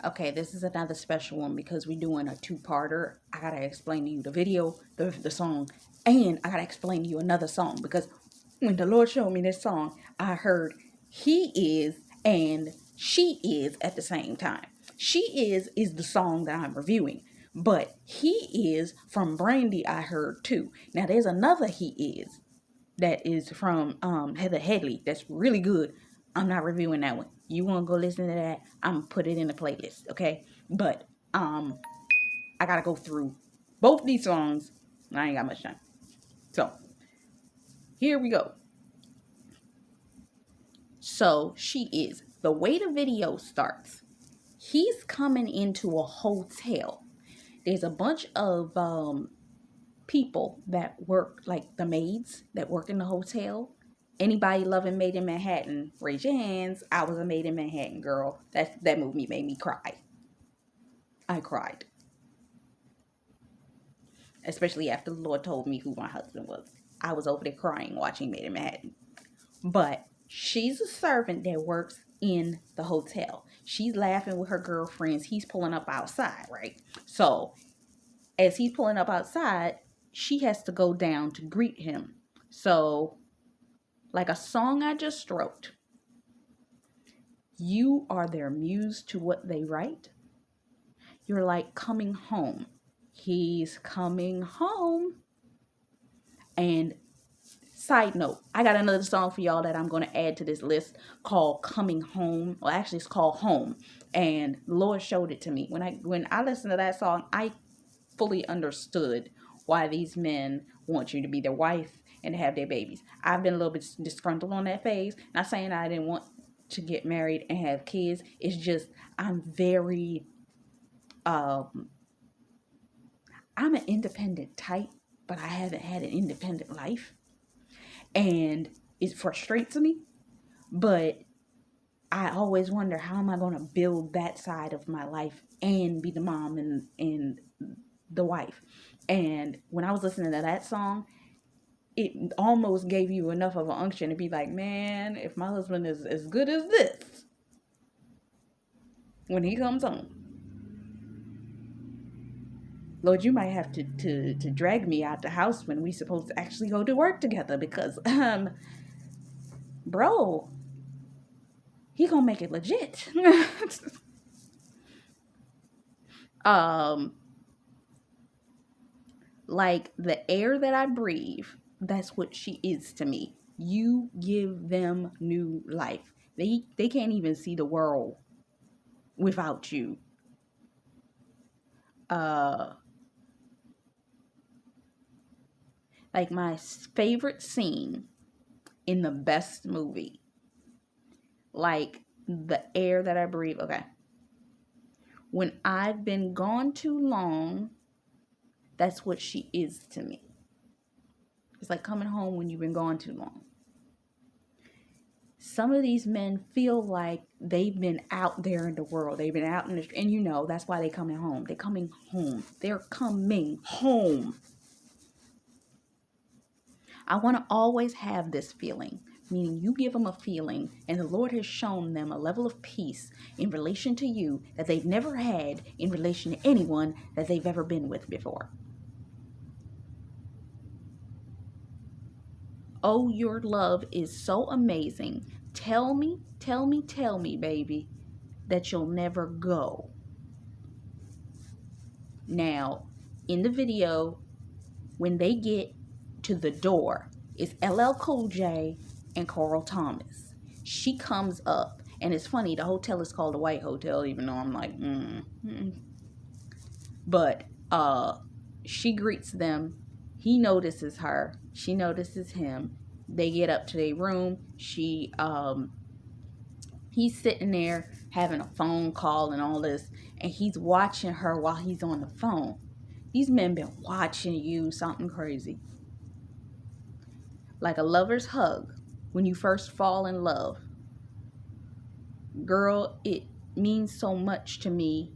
Okay, this is another special one because we're doing a two-parter. I gotta explain to you the video, the song, and I gotta explain to you another song because when the Lord showed me this song, I heard He is and She is at the same time. She is the song that I'm reviewing, but He is from Brandy I heard too. Now there's another He is that is from Heather Headley that's really good. I'm not reviewing that one. You want to go listen to that? I'm gonna put it in the playlist, okay? But I gotta go through both these songs. I ain't got much time, so here we go. So she is the way the video starts. He's coming into a hotel. There's a bunch of people that work, like the maids that work in the hotel. Anybody loving Made in Manhattan, raise your hands. I was a Made in Manhattan girl. That movie made me cry. I cried, especially after the Lord told me who my husband was. I was over there crying watching Made in Manhattan. But she's a servant that works in the hotel. She's laughing with her girlfriends. He's pulling up outside, right? So as he's pulling up outside, she has to go down to greet him. So, like a song I just wrote, you are their muse to what they write. You're like coming home. He's coming home. And side note, I got another song for y'all that I'm going to add to this list called Coming Home. Well, actually, it's called Home. And the Lord showed it to me. When I listened to that song, I fully understood why these men want you to be their wife and to have their babies. I've been a little bit disgruntled on that phase. Not saying I didn't want to get married and have kids. It's just I'm very I'm an independent type, but I haven't had an independent life. And it frustrates me. But I always wonder, how am I going to build that side of my life and be the mom and the wife? And when I was listening to that song, it almost gave you enough of an unction to be like, man, if my husband is as good as this when he comes home, Lord, you might have to drag me out the house when we supposed to actually go to work together because, bro, he gonna make it legit. um, like the air that I breathe, that's what she is to me. You give them new life. They can't even see the world without you. Uh, like my favorite scene in the best movie, like the air that I breathe. Okay. When I've been gone too long, that's what she is to me. It's like coming home when you've been gone too long. Some of these men feel like they've been out there in the world. They've been out in the, and you know, that's why they're coming home. They're coming home. They're coming home. I want to always have this feeling, meaning you give them a feeling and the Lord has shown them a level of peace in relation to you that they've never had in relation to anyone that they've ever been with before. Oh, your love is so amazing. Tell me, baby, that you'll never go. Now, in the video, when they get to the door, it's LL Cool J and Carl Thomas. She comes up, and it's funny, the hotel is called the White Hotel, even though I'm like, But she greets them. He notices her. She notices him. They get up to their room. He's sitting there having a phone call and all this, and he's watching her while he's on the phone. These men been watching you, something crazy. Like a lover's hug when you first fall in love. Girl, it means so much to me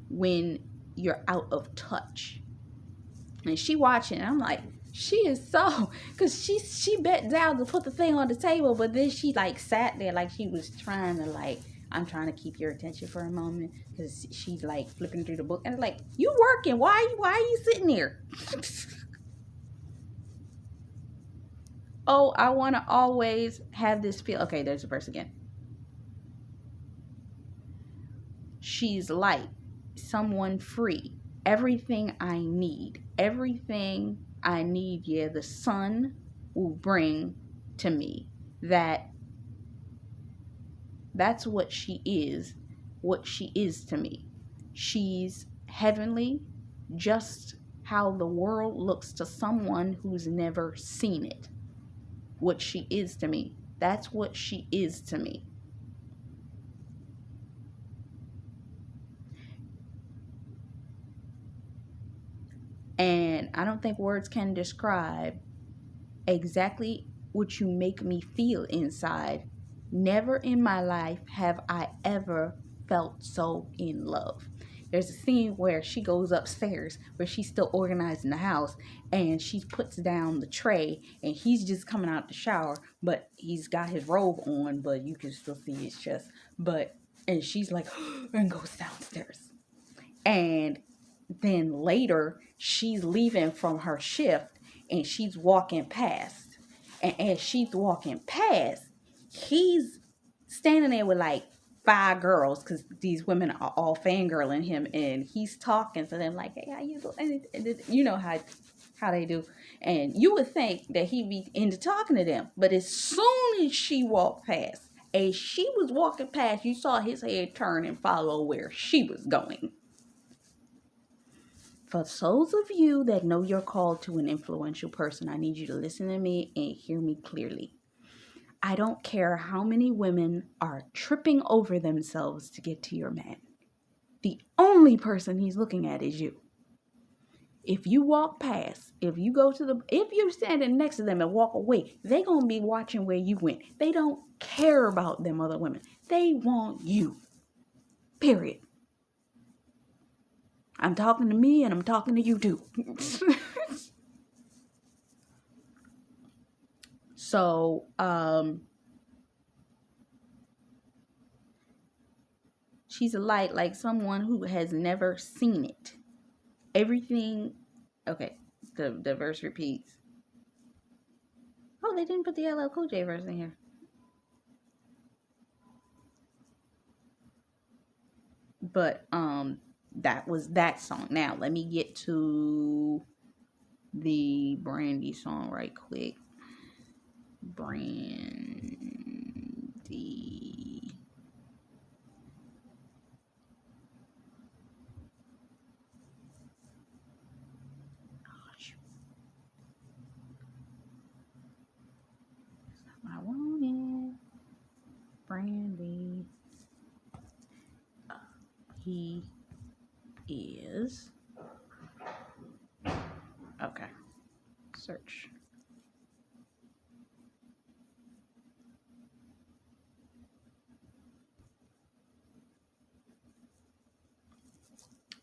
when you're out of touch. And she watching, and I'm like, she is so, because she bent down to put the thing on the table, but then she like sat there like she was trying to like, I'm trying to keep your attention for a moment because she's like flipping through the book and like, you working? Why are you sitting there? Oh, I want to always have this feel. Okay, there's a verse again. She's light, someone free, everything I need. Yeah, the sun will bring to me. That's what she is to me. She's heavenly, just how the world looks to someone who's never seen it. What she is to me. That's what she is to me. And I don't think words can describe exactly what you make me feel inside. Never in my life have I ever felt so in love. There's a scene where she goes upstairs where she's still organizing the house and she puts down the tray and he's just coming out the shower, but he's got his robe on, but you can still see his chest. And she's like, and goes downstairs. And then later, she's leaving from her shift and she's walking past. And as she's walking past, he's standing there with like five girls because these women are all fangirling him. And he's talking to them like, hey, how you doing? And you know how they do. And you would think that he'd be into talking to them. But as soon as she walked past, as she was walking past, you saw his head turn and follow where she was going. For those of you that know you're called to an influential person, I need you to listen to me and hear me clearly. I don't care how many women are tripping over themselves to get to your man. The only person he's looking at is you. If you walk past, if you're standing next to them and walk away, they're going to be watching where you went. They don't care about them other women. They want you. Period. I'm talking to me and I'm talking to you too. So, she's a light like someone who has never seen it. Everything, okay, the verse repeats. Oh, they didn't put the LL Cool J verse in here. But, that was that song. Now, let me get to the Brandy song right quick. Brandy. I want it. Brandy. He is. Okay. Search.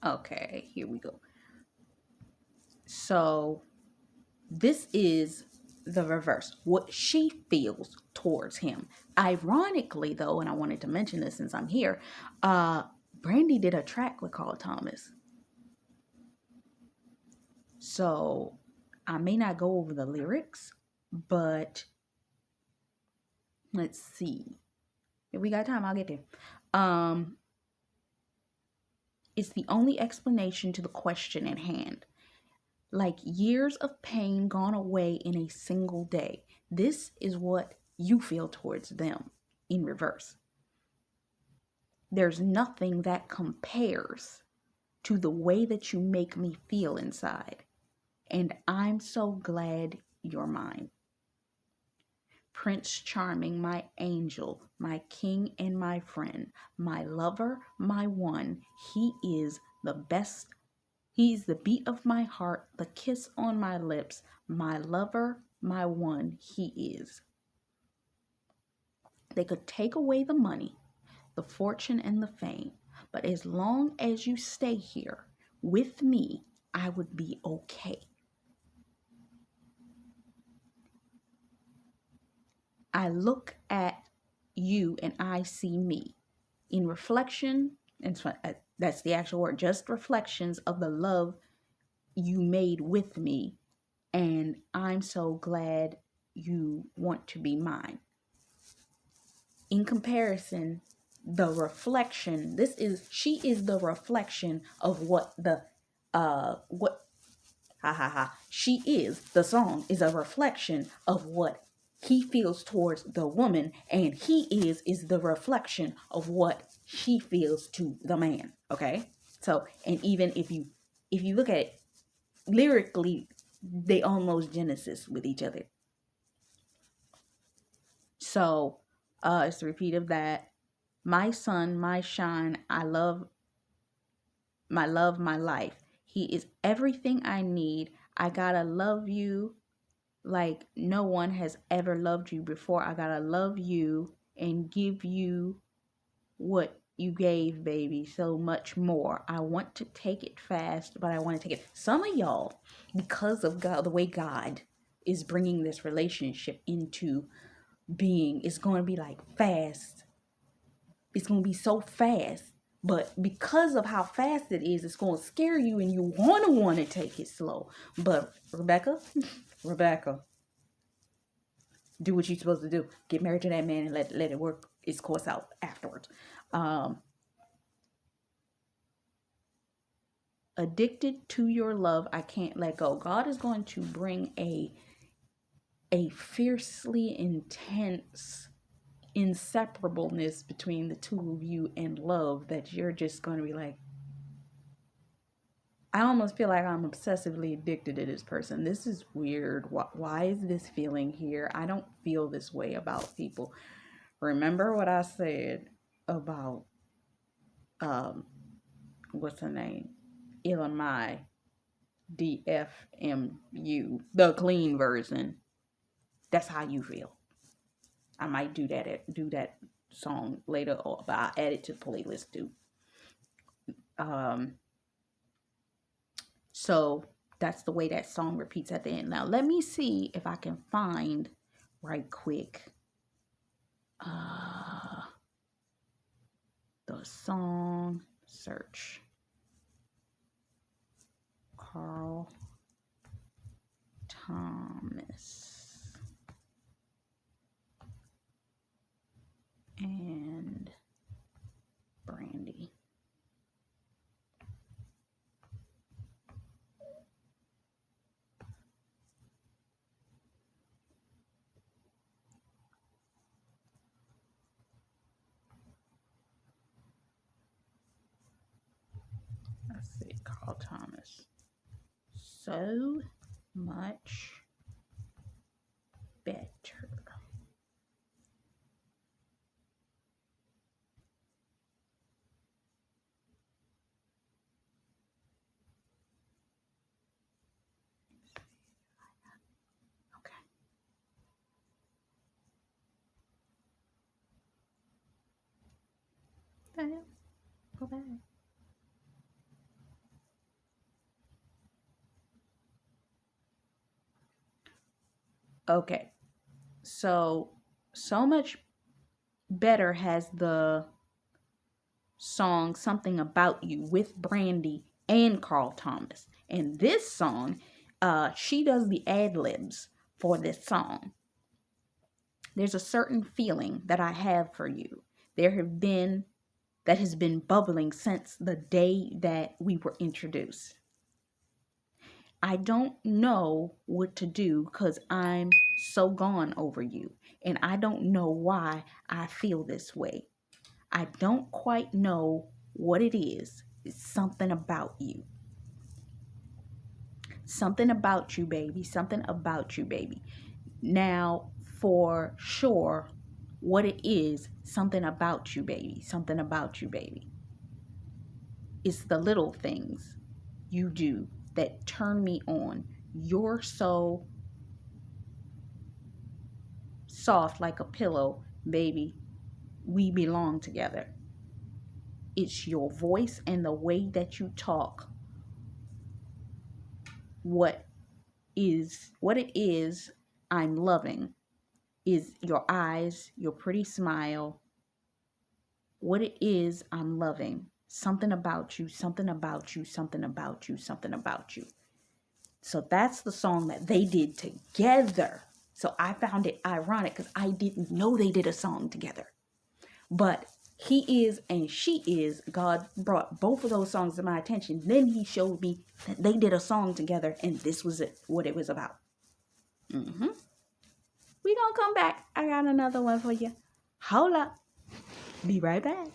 Okay, here we go. So this is the reverse. What she feels towards him. Ironically, though, and I wanted to mention this since I'm here, Brandy did a track with Carl Thomas. So I may not go over the lyrics, but let's see. If we got time, I'll get there. It's the only explanation to the question at hand. Like years of pain gone away in a single day. This is what you feel towards them in reverse. There's nothing that compares to the way that you make me feel inside. And I'm so glad you're mine. Prince Charming, my angel, my king and my friend, my lover, my one. He is the best. He's the beat of my heart, the kiss on my lips, my lover, my one. He is. They could take away the money, the fortune, and the fame, but as long as you stay here with me, I would be okay. I look at you and I see me. in reflection, and that's the actual word, just reflections of the love you made with me. And I'm so glad you want to be mine. In comparison, the reflection, she is the reflection of what the song is a reflection of what he feels towards the woman, and is the reflection of what she feels to the man. Okay. So, and even if you look at it lyrically, they almost Genesis with each other. So, it's a repeat of that. My sun, my shine, love, my life. He is everything I need. I gotta love you like no one has ever loved you before. I gotta love you and give you what you gave, baby, so much more. I want to take it fast, but I want to take it. Some of y'all, because of God, the way God is bringing this relationship into being, is going to be like fast. It's going to be so fast. But because of how fast it is, it's going to scare you and you want to take it slow. But Rebecca, do what you're supposed to do. Get married to that man and let it work its course out afterwards. Addicted to your love, I can't let go. God is going to bring a fiercely intense inseparableness between the two of you and love that you're just going to be like, I almost feel like I'm obsessively addicted to this person. This is weird. Why is this feeling here? I don't feel this way about people. Remember what I said about, what's her name? Elamai DFMU, the clean version. That's how you feel. I might do that song later, but I'll add it to the playlist too. So that's the way that song repeats at the end. Now let me see if I can find right quick the song. Search Carl Thomas and Brandy. Let's see, Carl Thomas. So much better. Okay. Go back. Okay. So much better has the song Something About You with Brandy and Carl Thomas. And this song, she does the ad libs for this song. There's a certain feeling that I have for you. That has been bubbling since the day that we were introduced. I don't know what to do because I'm so gone over you. And I don't know why I feel this way. I don't quite know what it is. It's something about you. Something about you, baby. Something about you, baby. Now, for sure, what it is, something about you, baby. Something about you, baby. It's the little things you do that turn me on. You're so soft like a pillow, baby. We belong together. It's your voice and the way that you talk. What it is I'm loving is your eyes, your pretty smile, what it is I'm loving. Something about you, something about you, something about you, something about you. So that's the song that they did together. So I found it ironic because I didn't know they did a song together. But he is and she is. God brought both of those songs to my attention. Then he showed me that they did a song together, and this was it, what it was about. We gonna come back. I got another one for you. Hold up. Be right back.